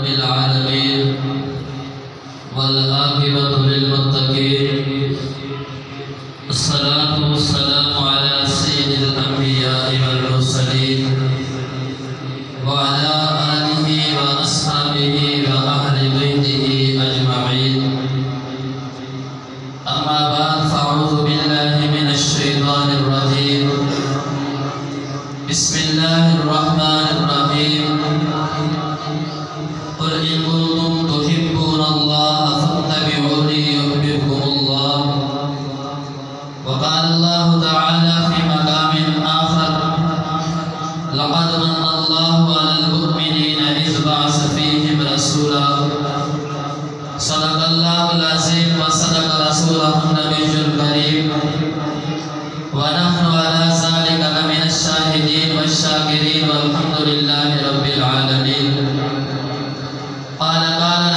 العالمين والعاقبة للمتقين الصلاة والسلام على سيد الأنبياء والمرسلين وعلى آله وأصحابه وأهل بيته أجمعين أما بعد فأعوذ بالله من الشيطان الرجيم بسم الله الرحمن الرحيم قل إن كنتم تحبون الله فاتبعوني يحببكم الله وقال الله تعالى في مقام آخر لقد من الله على المؤمنين إذ بعث فيهم رسولا صدق الله العظيم وصدق رسوله النبي الكريم ونحن على ذلك لمن الشاهدين والشاكرين والحمد لله رب العالمين قال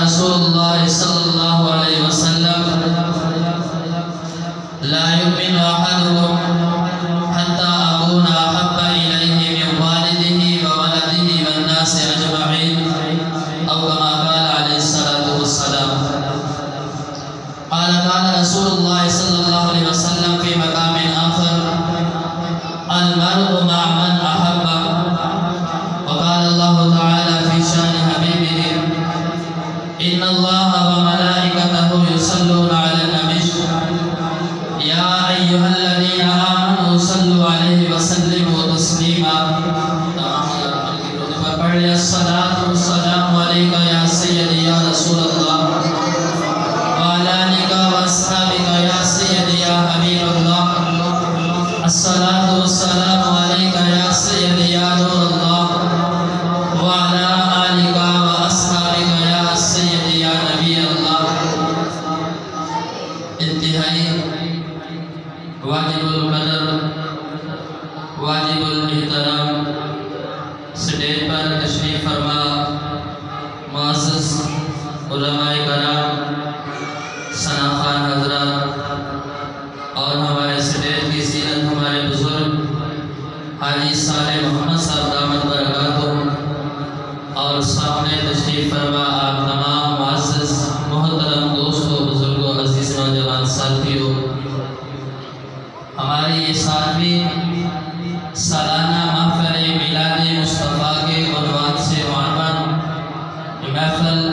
رسول الله صلى الله عليه وسلم لا يؤمن أحدكم حتى أكون أحب إليه من والده وولده والناس أجمعين أو كما قال عليه الصلاة والسلام قال رسول الله صلى الله عليه وسلم في مقام آخر المرء مع من أحب وقال الله تعالى في شأن حبيبه إن الله وملائكته يصلون على النبي يا أيها الذين آمنوا صلوا عليه وسلموا تسليما الصلاة والسلام عليك يا سيدي يا رسول الله وعلى آلك وأصحابك يا سيدي يا حبيب الله الصلاة والسلام عليك يا سيدي يا نور الله وعلى آلك وأصحابك يا سيدي يا نبي الله انتہائی واجب القدر واجب الاحترام سٹیج پر تشریف فرما معزز علماء کرام ثناخوان حضرات اور ہمارے سٹیج کی زینت ہمارے بزرگ حاجی صالح محمد صاحب دامت برکاتہ اور سامنے تشریف فرما آپ تمام معزز محترم دوستوں بزرگوں عزیز نوجوان ساتھیوں ہماری یہ 7ویں سالانہ محفل میلاد مصطفیٰ کے عنوان سے عنوان محفل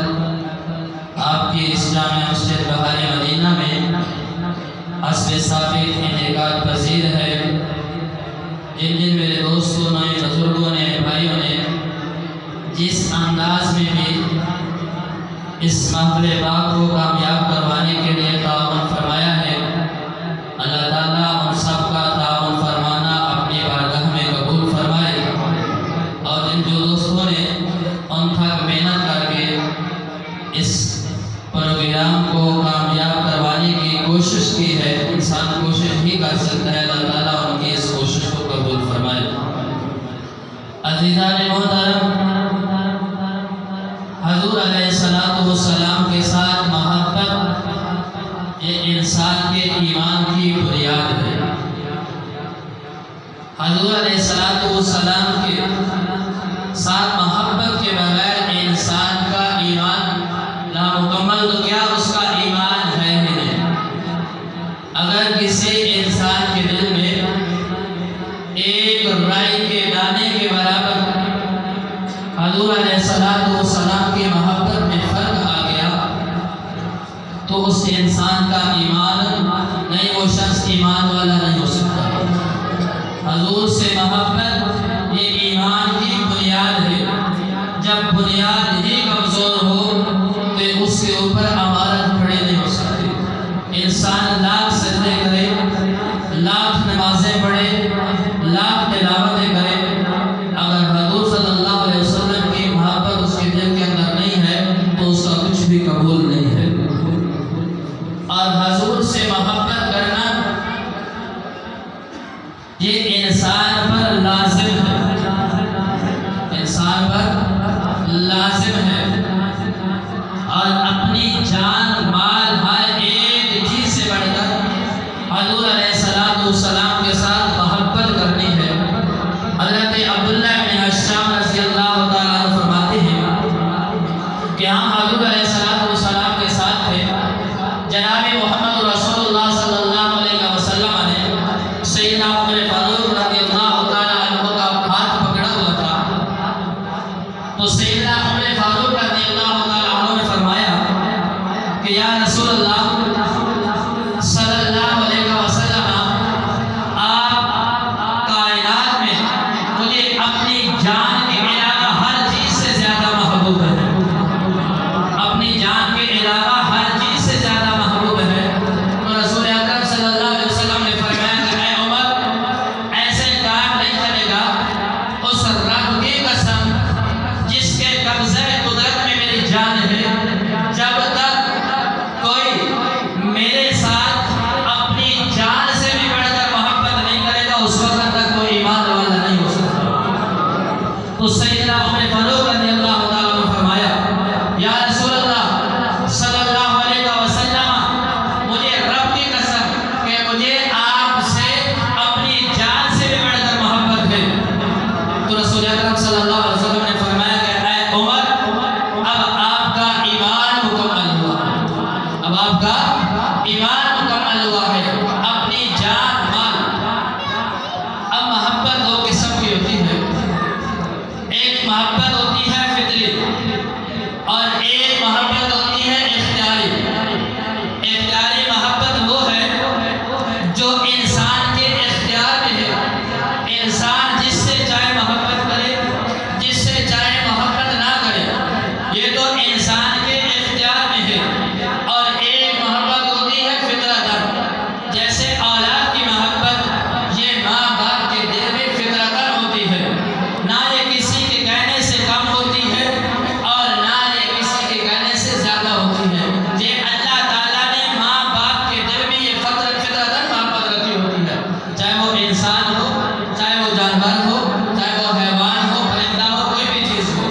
آپ کی اسلامی مسجد بہار مدینہ میں حسب ثابت انعقاد پذیر ہے جن میرے دوستوں نے بزرگوں نے بھائیوں نے جس انداز میں بھی اس محفل پاک کو کامیاب کروانے کے لیے تعاون فرمایا ہے اللہ تعالیٰ ان سب کا تعاون فرمانا اپنی بارگاہ میں قبول فرمائے اور جن جو دوستوں نے ان تک محنت کر کے اس پروگرام کو کامیاب کروانے کی کوشش کی ہے انسان کوشش ہی کر سکتا ہے اللہ تعالیٰ ان کی اس کوشش کو قبول فرمائے عزیزان محترم حضور علیہ السلام کے ساتھ محبت یہ انسان کے ایمان کی بنیاد ہے حضور علیہ السلام کے ساتھ محبت کے بغیر انسان کا ایمان نامکمل تو کیا اس کا ایمان ہے ہی نہیں اگر کسی انسان کے دل میں ایک رائی کے دانے کے برابر حضور علیہ السلام کی محبت میں فرق آ گیا تو اس انسان کا ایمان نہیں وہ شخص ایمان والا نہیں ہو سکتا حضور سے محبت یہ ایمان کی بنیاد ہے جب بنیاد ہی کمزور ہو تو اس کے اوپر عمارت کھڑی نہیں ہو سکتی انسان لاکھ سجدے کرے لاکھ نمازیں پڑھے لاکھ تلاوتیں کرے اگر حضور صلی اللہ علیہ وسلم کی محبت اس کے دل کے اندر نہیں ہے تو اس کا کچھ بھی قبول نہیں ہے اور حضور سے محبت کرنا یہ انسان پر لازم ہے انسان پر لازم ہے اور اپنی کہ ہم حضور علیہ السلام کے ساتھ تھے، جناب محمد رسول اللہ صلی اللہ علیہ وسلم نے سیدنا عمر فاروق رضی اللہ تعالیٰ عنہ کا ہاتھ پکڑا ہوا تھا، تو سیدنا عمر فاروق رضی اللہ تعالیٰ عنہ نے فرمایا کہ یا رسول اللہ صلی اللہ علیہ وسلم، آپ کائنات میں مجھے اپنی جان کے علاوہ ہر چیز سے زیادہ محبوب ہے، اپنی جان کے علاوہ ہر چیز سے زیادہ محبوب ہے۔ تو رسول اکرم صلی اللہ علیہ وسلم نے فرمایا کہ اے عمر، ایسے کام نہیں کرے گا، اس رب کی قسم جس کے قبضہ قدرت میں میری جان ہے، جب تک کوئی میرے ساتھ اپنی جان سے بھی بڑھ کر محبت نہیں کرے گا، اس وقت تک کوئی ایمان والا نہیں ہو سکتا۔ تو سیدنا عمر فاروق رضی اللہ تعالیٰ عنہ نے فرمایا یا رسول اللہ صلی اللہ علیہ وسلم، مجھے رب کی قسم کہ مجھے آپ سے اپنی جان سے بھی بڑھ کر محبت ہے۔ تو رسول اکرم صلی اللہ علیہ وسلم نے فرمایا کہ اے عمر، اب آپ کا ایمان مکمل ہوا، اب آپ کا ایمان مکمل ہوا ہے، اپنی جان مال۔ اب محبت دو قسم کی ہوتی ہے، ایک محبت ہوتی ہے فطری اور ایک محبت ہوتی ہے اختیاری۔ اختیاری محبت وہ ہے جو انسان کے اختیار میں ہے، انسان جس سے چاہے محبت کرے، جس سے چاہے محبت نہ کرے، یہ تو انسان کے اختیار میں ہے۔ اور ایک محبت ہوتی ہے فطرتاً، جیسے اولاد کی محبت یہ ماں باپ کے دل میں فطرتاً ہوتی ہے، نہ یہ کسی کے کہنے سے کم ہوتی ہے اور نہ یہ کسی کے کہنے سے زیادہ ہوتی ہے۔ یہ اللہ تعالیٰ نے ماں باپ کے دل میں یہ فطرتاً محبت رکھی ہوتی ہے، چاہے وہ انسان ہو، چاہے وہ جانور ہو، چاہے وہ حیوان ہو، پرندہ ہو، کوئی بھی چیز ہو۔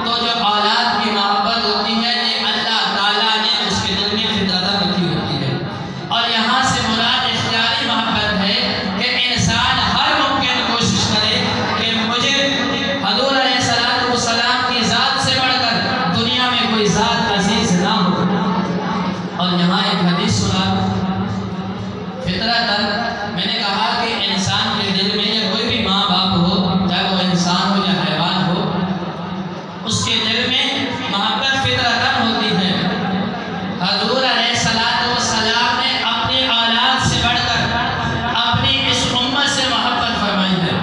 تو جو اولاد کی محبت ہوتی ہے یہ اللہ تعالیٰ نے اس کے دل میں فطرتاً رکھی ہوتی ہے۔ اور یہاں سے مراد اختیاری محبت ہے کہ انسان ہر ممکن کوشش کرے کہ مجھے حضور علیہ السلام کی ذات سے بڑھ کر دنیا میں کوئی ذات عزیز نہ ہو۔ اور یہاں ایک حدیث سنا، فطرتاً میں نے کہا کہ انسان کے دل میں یا کوئی بھی ماں باپ ہو، چاہے وہ انسان ہو یا حیوان ہو، اس کے دل میں محبت فطرتاً ہوتی ہے۔ حضور علیہ السلام نے اپنی اولاد سے بڑھ کر اپنی اس امت سے محبت فرمائی ہے۔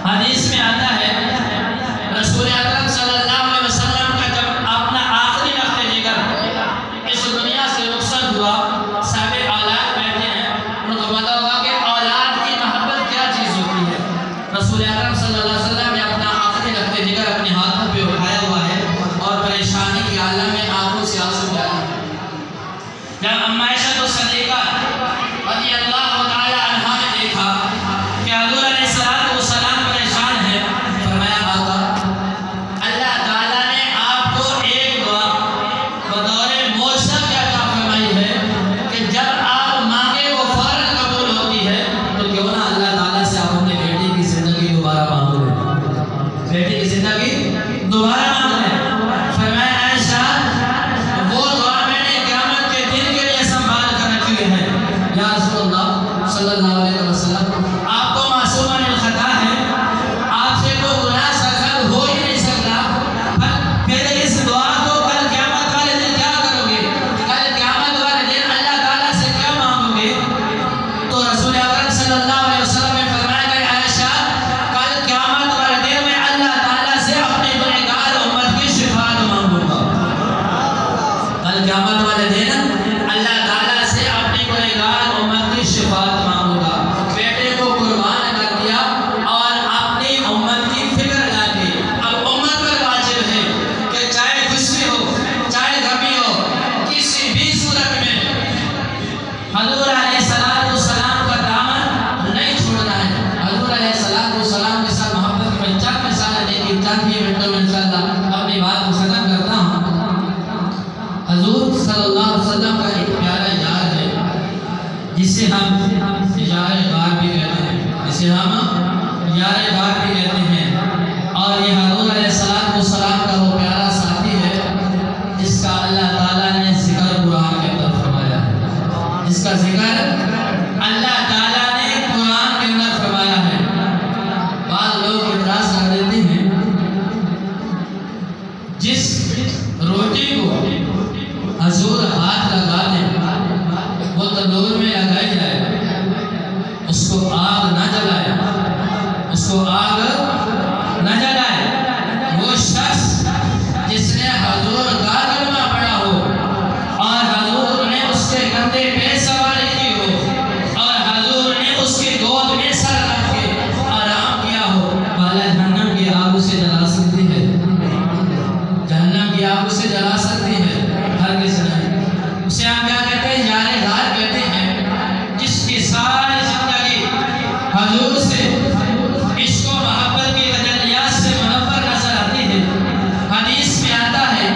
حدیث میں آتا ہے رسول اکرم صلی اللہ علیہ وسلم کا جب اپنا آخری لقطۂ جگر اس دنیا سے رخصت ہوا، صاحب اولاد بیٹھے ہیں، ان کو پتا ہوگا کہ اولاد کی محبت کیا چیز ہوتی ہے۔ رسول اکرم صلی اللہ علیہ وسلم نے اپنا آخری لقطۂ جگر اپنے ہاتھوں پہ اٹھایا ہوا ہے اور پریشانی کے عالم میں آنکھوں سے آنسو بہہ رہے ہیں۔ جب اما عائشہ صدیقہ رضی اللہ تعالیٰ عنہا نے دیکھا کہ حضور علیہ السلام پریشان ہے، فرمایا آقا، اللہ تعالیٰ نے آپ کو ایک دعا بطور معجزہ کیا عطا فرمائی ہے کہ جب آپ مانگے وہ فوراً قبول ہوتی ہے، تو کیوں نہ اللہ تعالیٰ سے آپ اپنے بیٹی کی زندگی دوبارہ مانگ لیں، بیٹی کی زندگی دوبارہ مانگ لیں۔ فرمایا عائشہ، وہ دعا میں نے قیامت کے دن کے لیے سنبھال کر رکھی ہے۔ یا رسول اللہ صلی اللہ علیہ وسلم، آپ کو معصوم عن الخطا ہے، آپ سے کوئی گناہ سرزد ہو ہی نہیں سکتا، پھر اس دعا کو کل قیامت والے دن کیا کرو گے؟ کل قیامت والے دن اللہ تعالیٰ سے کیا مانگو گے؟ تو رسول اکرم صلی اللہ علیہ وسلم نے فرمایا کہ عائشہ، کل قیامت والے دن میں اللہ تعالیٰ سے اپنی گنہگار امت کی شفاعت مانگوں گا۔ کل قیامت والے دن اللہ تعالیٰ سے اپنی گنہگار امت کی شفاعت مانگوں گا۔ بیٹے کو قربان کر دیا اور اپنی امت کی فکر لا دی۔ اب امت پر واجب ہے کہ چاہے خوشی ہو، چاہے غمی ہو، کسی بھی صورت میں حضور علیہ السلام کا دامن نہیں چھوڑنا ہے۔ حضور علیہ السلام کے ساتھ محبت کی 50 مثالیں دے دی، 4 منٹوں میں انشاءاللہ اپنی بات کو ختم کرتا ہوں۔ حضور صلی اللہ علیہ وسلم کا ایک پیارا یار ہے جسے ہم یار غار بھی کہتے ہیں، یار غار بھی کہتے ہیں، اور یہ حضور علیہ السلام کا وہ پیارا ساتھی ہے جس روٹی کو حضور ہاتھ لگا دیں وہ تندور میں لگائی جائے، اس کو آگ نہ جلائے، اس کو آگ نہ جلائے۔ وہ شخص جس نے حضور کا کلمہ پڑھا ہو اور حضور نے اس کے کندھے پہ سواری کی ہو اور حضور نے اس کی گود میں سر رکھ کے آرام کیا ہو، بالا جہنم کی آگ اسے جلا سکتی ہے، جہنم کی آگ اسے جلا سکتی ہے؟ ہرگز نہیں۔ اسے ہم کیا کہتے ہیں؟ یار غار کہتے ہیں، جس کی ساری زندگی حضور سے عشق و محبت کی تجلیات سے منور نظر آتی ہے۔ حدیث میں آتا ہے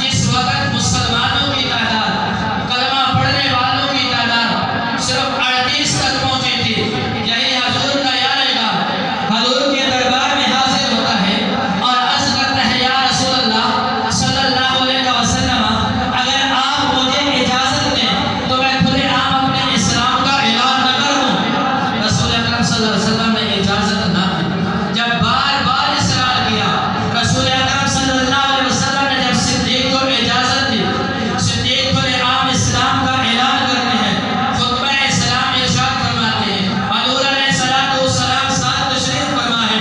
جس وقت مسلمانوں کی تعداد، کلمہ پڑھنے والوں کی تعداد صرف 38 تک پہنچی تھی، یہی حضور کا یار غار حضور کے دربار میں حاضر ہوتا ہے اور عرض کرتا ہے یا رسول اللہ صلی اللہ علیہ وسلم، اگر آپ مجھے اجازت دیں تو میں کھلے عام اپنے اسلام کا اعلان نہ کروں۔ رسول اکرم صلی اللہ علیہ وسلم نے اجازت نہ دی۔ جب بار بار اصرار کیا، رسول اکرم صلی اللہ علیہ وسلم نے جب صدیق کو اجازت دی، صدیق کھلے عام اسلام کا اعلان کرتے ہیں، خطبہ اسلام ارشاد فرماتے ہیں، حضور علیہ الصلوۃ والسلام ساتھ تشریف فرما ہے۔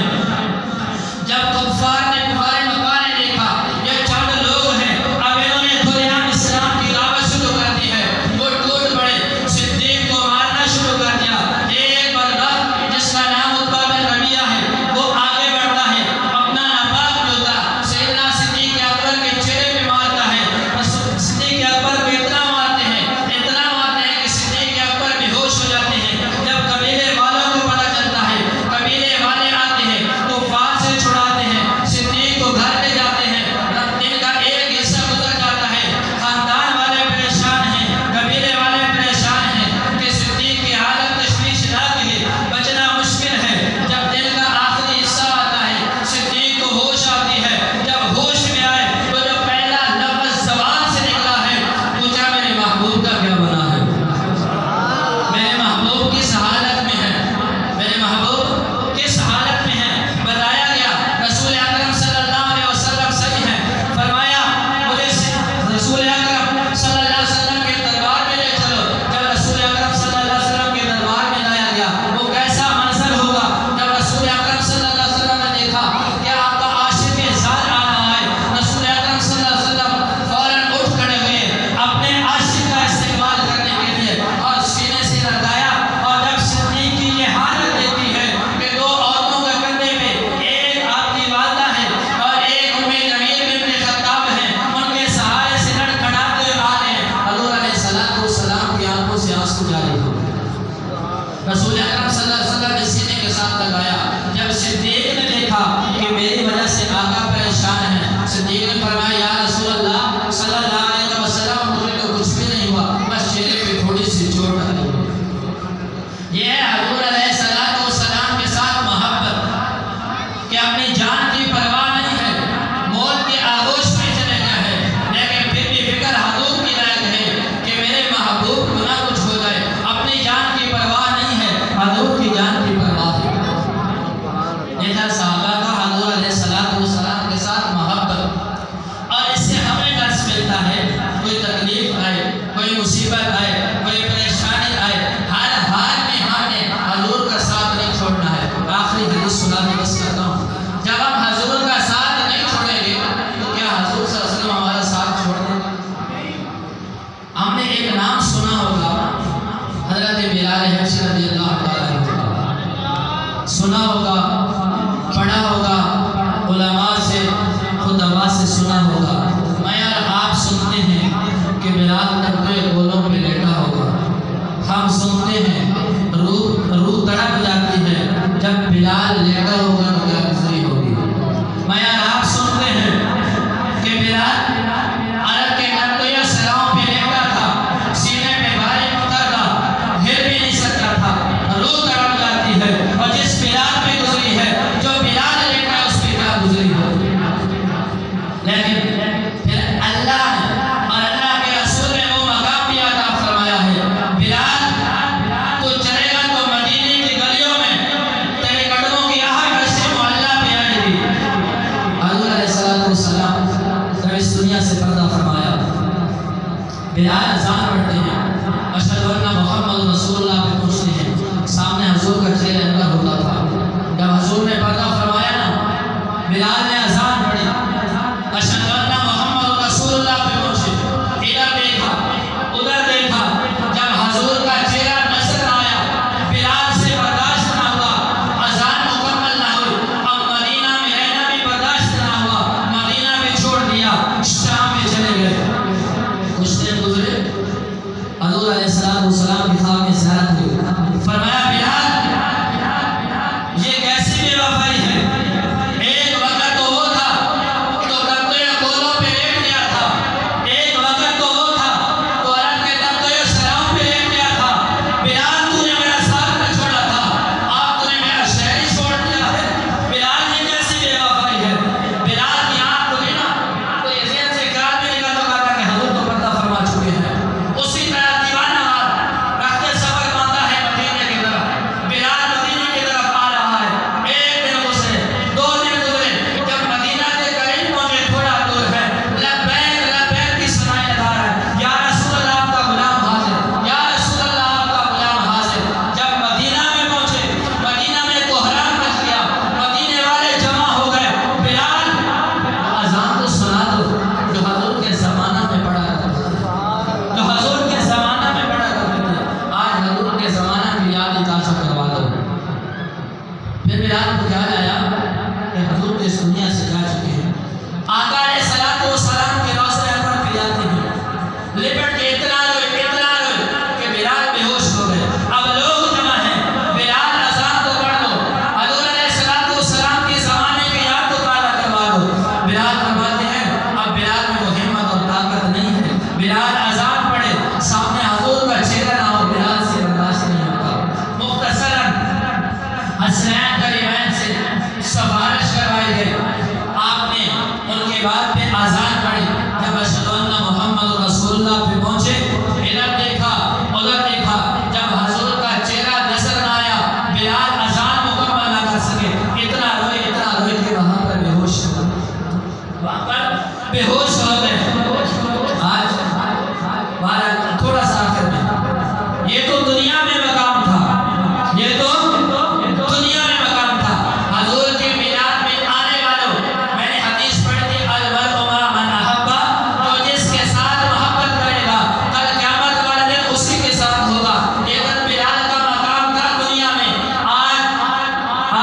جب کفار نے کفار مکہ نے دیکھا یہ چند لوگ ہیں، اب انہوں نے کھلے عام اسلام کی دعوت شروع کر دی ہے، وہ ٹوٹ پڑے، صدیق کو مارنا شروع کر دیا۔ ایک بندہ جس کا نام عتبہ بن ربیعہ ہے وہ آگے بڑھتا ہے، اپنا ناپاک جوتا سیدنا صدیق اکبر کے چہرے پہ مارتا ہے۔ صدیق اکبر کو اتنا مارتے ہیں کہ صدیق اکبر بے ہوش ہو جاتے ہیں۔ جب قبیلے والوں کو پتہ چلتا ہے، قبیلے والے آتے ہیں تو فار سے چھڑاتے ہیں، صدیق کو گھر لے جاتے ہیں۔ دن کا ایک حصہ گزر جاتا ہے، خاندان والے پریشان ہیں، قبیلے والے پریشان ہیں کہ صدیق کی حالت تشویشناک ہے، بچنا مشکل ہے۔ جب دن کا آخری حصہ آتا ہے، صدیق کو ہوش آتی ہے۔ جب ہوش میں آئے تو جو پہلا لفظ زبان سے نکلا ہے، پوچھا میرے محبوب کا کیا بنا ہے؟ میرے محبوب کس حالت میں ہے؟ میرے محبوب کس حالت میں ہے؟ بتایا گیا رسول اکرم صلی اللہ علیہ وسلم صحیح ہے، فرمایا مجھے رسول اکرم صلی اللہ علیہ وسلم کے دربار میں لے چلو۔ جب رسول اکرم صلی اللہ علیہ وسلم کے دربار میں لایا گیا، وہ کیسا منظر ہوگا؟ جب رسول اکرم صلی اللہ علیہ وسلم نے دیکھا کہ آپ کا عاشق ذات آ رہا ہے، رسول اکرم صلی اللہ علیہ وسلم فوراً اٹھ کھڑے ہوئے اپنے عاشق کا استقبال کرنے کے لیے اور سینے سے لگایا۔ اور جب صدیق کی یہ حالت دیکھی ہے کہ دو عورتوں کے کندھے پہ ایک آپ کی والدہ ہے اور ایک ام جمیل بنت خطاب ہے، ان کے سہارے سے لڑکھڑاتے ہوئے آ رہے ہیں، حضور علیہ الصلوۃ والسلام کی آنکھوں سے آنسو جاری ہو گئے۔ رسول اکرم صلی اللہ علیہ وسلم نے سینے کے ساتھ لگایا۔ جب صدیق نے دیکھا کہ میری وجہ سے آقا پریشان ہے، صدیق نے فرمایا یا رسول اللہ صلی اللہ علیہ وسلم مجھے تو کچھ بھی نہیں ہوا، بس چہرے پہ تھوڑی سی چوٹ آئی۔ یہ ہے حضور علیہ الصلوۃ والسلام کے ساتھ محبت کہ اپنی جان کی پرواہ نہیں ہے، موت کے آغوش میں چلے گئے ہیں، لیکن پھر بھی فکر حضور کی لائق ہے کہ میرے محبوب کو نہ کچھ ہو جائے۔ اپنی جان کی پرواہ نہیں ہے، حضور کی جان کی پرواہ ہے۔ یہ تھا صحابہ کا حضور علیہ الصلوۃ والسلام کے ساتھ محبت۔ اور اس سے ہمیں درس ملتا ہے، کوئی تکلیف آئے، کوئی مصیبت آئے، کوئی پریشانی آئے، ہر حال میں ہم نے حضور کا ساتھ نہیں چھوڑنا ہے۔ آخری حدیث سنا کے بس کرتا ہوں، جب ہم حضور کا ساتھ نہیں چھوڑیں گے تو کیا حضور صلی اللہ علیہ وسلم ہمارا ساتھ چھوڑ دیں گے؟ ہم نے ایک نام سنا ہوگا، حضرت بلال حبشی رضی اللہ تعالیٰ عنہ، سنا ہوگا، پڑھا ہوگا، علماء سے خطباء سے سنا ہوگا۔ میں اور آپ سنتے ہیں کہ بلال تکبے گولوں پہ لیٹا ہوگا، ہم سنتے ہیں روح تڑپ جاتی ہے جب بلال لیٹا ہوگا تو کیا گزری ہوگی۔ میں اور آپ سنتے ہیں کہ بلال عرب کے نقطۂ سراؤں پہ لیٹا تھا، سینے پہ بھاری پتھر تھا، ہل بھی نہیں سکتا تھا، روح تڑپ جاتی ہے۔ اور جس بلال پہ گزری ہے، جو بلال لیٹا ہے، اس پہ کیا گزری ہوگی؟ لیکن پھر اللہ نے اور اللہ کے رسول نے وہ مقام بھی عطا فرمایا ہے، بلال تو چلے گا تو مدینے کی گلیوں میں تیرے قدموں کی آہٹ سے معلّہ پہ آئے گی۔ حضور علیہ السلام دنیا سے پردہ فرمایا. بلال اذان پڑھتے ہیں، اشہد ان محمد رسول اللہ پہ پہنچتے ہیں. سامنے حضور کا چہرہ انور ہوتا تھا. جب حضور نے پردہ فرمایا نا، بلال نے اذان پڑھی، اشہد ان محمد رسول اللہ پہ پہنچے. ادھر دیکھا ادھر دیکھا، جب حضور کا چہرہ نظر آیا بلال سے برداشت نہ ہوا، اذان مکمل نہ ہوئی. اب مدینہ میں رہنا بھی برداشت نہ ہوا، مدینہ میں چھوڑ دیا، شام میں چلے گئے. کچھ دن گزرے، حضور علیہ السلام کی خواب میں زیارت ہوئی. فرمایا بلال یہ کیسی بے وفائی ہے؟ ایک وقت تو وہ تھا تو تختے گولوں پہ لیٹ گیا تھا، ایک وقت تو وہ تھا تو عرب کے تختے سلام پہ لیٹ گیا تھا. بلال تو نے میرا ساتھ نہ چھوڑا تھا، آپ تو نے میرا شہر ہی چھوڑ دیا ہے. بلال یہ کیسی بے وفائی ہے؟ بلال کی آنکھ کھلی نا تو یہ ذہن سے خیال بھی نکل چکا تھا کہ حضور تو پردہ فرما چکے ہیں. اسی طرح دیوانہ وار رکھتے سفر باندھا ہے مدینے کی طرف. بلال مدینے کی طرف آ رہا ہے. ایک دن گزرے، دو دن گزرے، جب مدینہ کے قریب پہنچے، تھوڑا دور ہے، لبیک لبیک کی سنائی لگا رہا ہے، یا رسول اللہ آپ کا غلام حاضر، یا رسول اللہ آپ کا غلام حاضر. جب مدینہ میں پہنچے، مدینہ میں کوہرام مچ گیا، مدینے والے جمع ہو گئے. بلال اذان تو سنا دو جو حضور کے زمانہ میں پڑھا کرتے تھے، جو حضور کے زمانہ میں پڑھا کرتے تھے. آج حضور کے زمانہ کی یاد تازہ کروا دو. پھر بلال کو خیال آیا کہ حضور تو اس دنیا سے جا چکے ہیں. آقا علیہ السلام کے روضہ انور پہ جاتے ہیں، لپٹ کے اتنا روئے کہ بلال بے ہوش ہو گئے. اب لوگ جمع ہیں، بلال اذان تو پڑھ دو، حضور علیہ السلام کے زمانے کی یاد تو تازہ کروا دو. بلال فرماتے ہیں اب بلال میں وہ ہمت اور طاقت نہیں ہے. بلال اذان پڑھے، سامنے حضور کا چہرہ نہ ہو، بلال سے برداشت نہیں ہوتا. مختصراً حسنین کریمین سے سفارش کروائی گئی. آپ نے ان کے بعد پہ اذان پڑھی. جب اشہد ان محمد رسول اللہ پہ پہنچے، ادھر دیکھا ادھر دیکھا، جب حضور کا چہرہ نظر نہ آیا، بلال اذان مکمل نہ کر سکے. اتنا روئے کہ وہاں پر بے ہوش ہو گئے، وہاں پر بے ہوش ہو گئے. آج بارہ تھوڑا سا آخر میں، یہ تو دنیا میں مقام تھا، یہ تو دنیا میں مقام تھا. حضور کے میلاد میں آنے والوں، میں نے حدیث پڑھی تھی، المرء مع من احب، جو جس کے ساتھ محبت کرے گا کل قیامت والے دن اسی کے ساتھ ہوگا. لیکن بلال کا مقام تھا دنیا میں، آج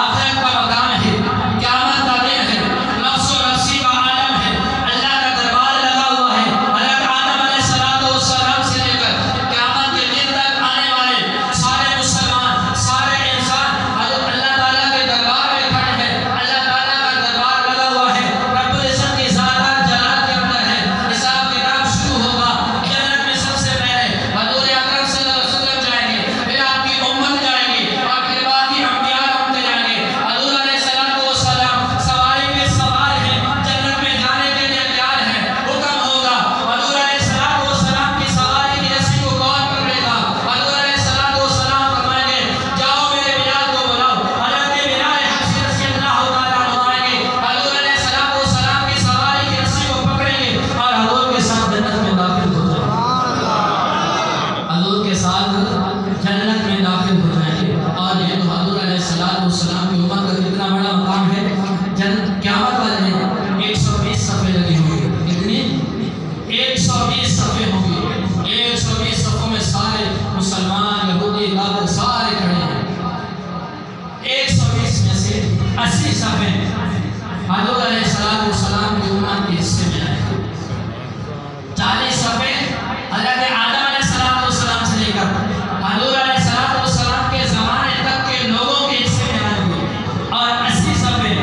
آخرت کا مقام ہے، قیامت کا دن ہے، نفس و نفسی کا عالم ہے، اللہ کا دربار لگا ہوا ہے. حضرت آدم علیہ السلام سے لے کر قیامت کے دن تک آنے والے سارے مسلمان، سارے انسان حضرت اللہ تعالیٰ کے دربار میں کھڑے ہیں. اللہ تعالیٰ کا دربار لگا ہوا ہے، رب العزت کی ذات جلال کے اندر ہے. حساب کتاب شروع ہوگا. جنت میں سب سے پہلے حضور اکرم صلی اللہ علیہ وسلم جائیں گے، پھر آپ کی امت جائے گی، اور پھر باقی انبیاء امت جائیں گے. حضور علیہ السلام سواری پہ سوار ہیں، جنت میں جانے کے لیے تیار ہیں. حکم ہوگا، حضور علیہ السلام کی سواری کی رسی کو کون پکڑے گا؟ حضور علیہ السلام فرمائیں گے جاؤ میرے بلال کو بلاؤ. حضرت بلال حبشی رضی اللہ تعالیٰ عنہ آئیں گے، حضور علیہ السلام کی سواری کی رسی کو پکڑیں گے اور حضور کے ساتھ جنت میں داخل ہو جائیں گے. حضور کے ساتھ جنت میں داخل ہو جائیں گے. اور یہ تو حضور علیہ السلام کی امت کا کتنا بڑا مقام ہے. قیامت والے دن 120 صفحے لگے ہوں گے. کتنی؟ 120 صفحے ہوں گے. 120 صفحوں میں سارے مسلمان، یہودی، کافر سارے کھڑے ہیں. 120 میں سے 80 صفحے حضور علیہ السلام کی امت کے حصے میں آئے. 40 صفحے حضرت آدم علیہ السلام سے لے کر حضور علیہ السلام کے زمانے تک کے لوگوں کے حصے میں آئیں گے، اور 80 صفحے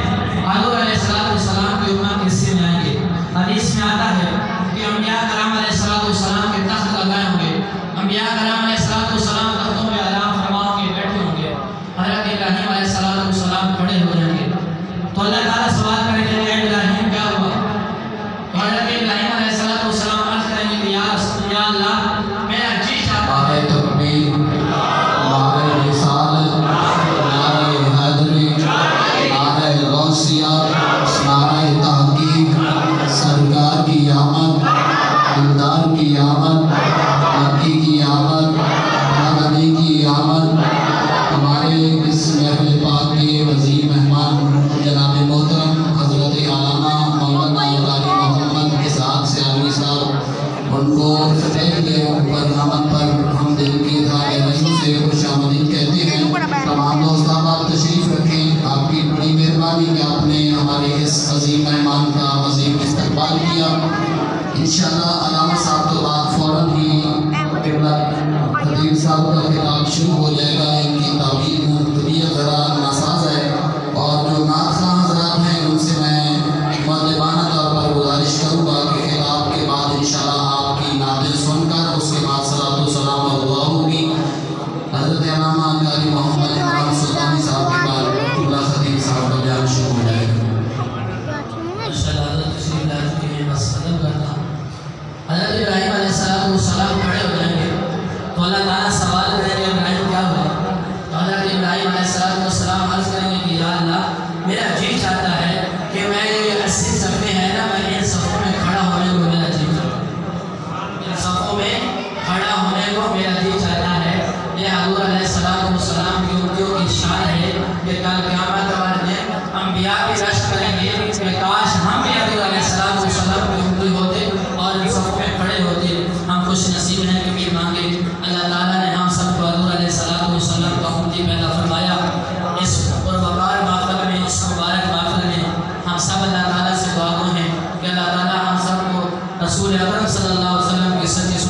حضور علیہ السلام کی امت کے حصے میں آئیں گے. حدیث میں آتا ہے کہ انبیاء کرام علیہ السلام کے تخت لگائے ہوں گے. انبیاء کرام علیہ السلام تختوں میں آرام فرما کے بیٹھے ہوں گے. حضرت ابراہیم علیہ السلام کھڑے ہو جائیں گے تو اللہ تعالیٰ سوال کریں گے اے ابراہیم کیا ہوا؟ تو حضرت ابراہیم علیہ السلام عرض کریں گے کہ یا اللہ میرا جی چاہتا ہے. نعرہ تکبیر، نعرہ رسالت، نعرہ حیدری، نعرہ غوثیہ، نعرہ تحقیق، سرکار کی آمد ان کو سٹیج کے اوپر نامت پر ہم دل کی دھاگے رحم سے خوش آمدید کہتے ہیں۔ تمام دوست آپ تشریف رکھیں، آپ کی بڑی مہربانی کہ آپ نے ہمارے اس عظیم مہمان کا عظیم استقبال کیا۔ انشاءاللہ علامہ صاحب تو بعد فوراً ہی خطیب صاحب کا خطاب شروع ہو جائے گا۔ ان کی طبیعت ذرا ناساز ہے اور جو نعت خواہ حضرات ہیں ان سے میں مؤدبانہ طور پر گزارش کروں گا کہ خطاب کے بعد انشاءاللہ آپ کی نعتیں سن کر اس کے بعد صلاۃ و سلام اور دعا ہوگی۔ حضرت علامہ قاری محمد عمران سلطانی صاحب کے بعد اللہ خطیب صاحب کا بیان شروع ہو جائے گا۔ حضرت ابراہیم علیہ السلام کھڑے ہو جائیں گے تو اللہ تعالیٰ سوال کریں گے ابراہیم کیا ہوا؟ تو حضرت ابراہیم علیہ السلام عرض کریں گے کہ یا اللہ میرا جی چاہتا ہے کہ میں یہ 80 صفحے ہیں نا میں ان صفوں میں کھڑا ہونے کو میرا جی چاہتا ہے، ان صفوں میں کھڑا ہونے کو میرا جی چاہتا ہے۔ یہ حضور علیہ السلام کی امتیوں کی شان ہے کہ کل قیامت والے دن انبیاء بھی رشک کریں گے کہ کاش ہم بھی حضور علیہ السلام کی امتی ہوتے اور ان صفوں میں کھڑے ہوتے۔ ہم خوش نصیب ہیں کہ بھی مانگے اللہ تعالیٰ نے ہم سب کو حضور علیہ السلام کا امتی پیدا فرمایا۔ اس پروقار محفل میں، اس مبارک محفل میں ہم سب اللہ تعالیٰ سے دعا گو ہیں کہ اللہ تعالیٰ ہم سب کو رسول اکرم صلی اللہ علیہ وسلم کی سچی